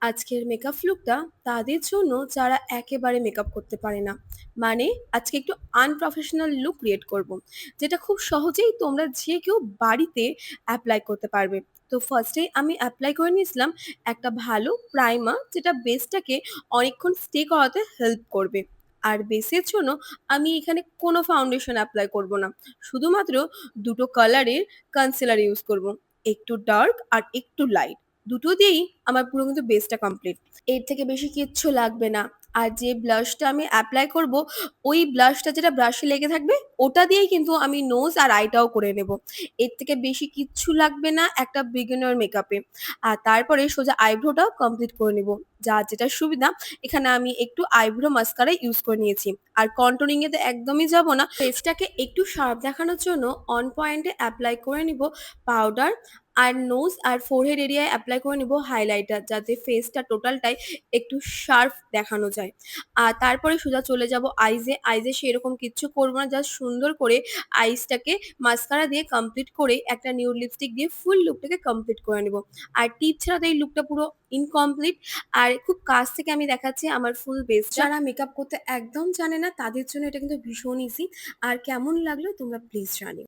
আজকের মেকআপ লুকটা তাদের জন্য যারা একেবারে মেকআপ করতে পারে না। মানে আজকে একটু আনপ্রফেশনাল লুক ক্রিয়েট করব, যেটা খুব সহজেই তোমরা যে কেউ বাড়িতে অ্যাপ্লাই করতে পারবে। তো ফার্স্টেই আমি অ্যাপ্লাই করে নিয়েছিলাম একটা ভালো প্রাইমার, যেটা বেসটাকে অনেকক্ষণ স্টে করাতে হেল্প করবে। আর বেসের জন্য আমি এখানে কোনো ফাউন্ডেশন অ্যাপ্লাই করব না, শুধুমাত্র দুটো কালারের কনসিলার ইউজ করব, একটু ডার্ক আর একটু লাইট। দুটো দিয়েই আমার পুরো কিন্তু বেসটা কমপ্লিট। এর থেকে বেশি কিচ্ছু লাগবে না। আর যে ব্লাশটা আমি অ্যাপ্লাই করব, ওই ব্লাশটা যেটা ব্রাশে লেগে থাকবে, ওটা দিয়েই কিন্তু আমি নোজ আর আইটাও করে নেব। এর থেকে বেশি কিচ্ছু লাগবে না একটা বিগিনার মেকআপে। আর তারপরে সোজা আইব্রোটাও কমপ্লিট করে নেব। যার যেটা সুবিধা, এখানে আমি একটু আইব্রো মাস্কারা ইউজ করে নিয়েছি। আর কন্টুরিং এ তো একদমই যাব না। ফেসটাকে একটু শার্প দেখানোর জন্য অন পয়েন্টে অ্যাপ্লাই করে নিব পাউডার। আর নোজ আর ফোরহেড এরিয়ায় অ্যাপ্লাই করে নিব হাইলাইটার, যাতে ফেসটা টোটালটাই একটু শার্প দেখানো যায়। আর তারপরে সোজা চলে যাব আইজে। আইজে সেরকম কিচ্ছু করব না, জাস্ট সুন্দর করে আইসটাকে মাস্কারা দিয়ে কমপ্লিট করে একটা নিউড লিপস্টিক দিয়ে ফুল লুকটাকে কমপ্লিট করে নেব। আর টিপ ছাড়া তো এই লুকটা পুরো ইনকমপ্লিট। আর খুব কাছ থেকে আমি দেখাচ্ছি আমার ফুল বেস। যারা মেকআপ করতে একদম জানে না তাদের জন্য এটা কিন্তু ভীষণ ইজি। আর কেমন লাগলো তোমরা প্লিজ জানিও।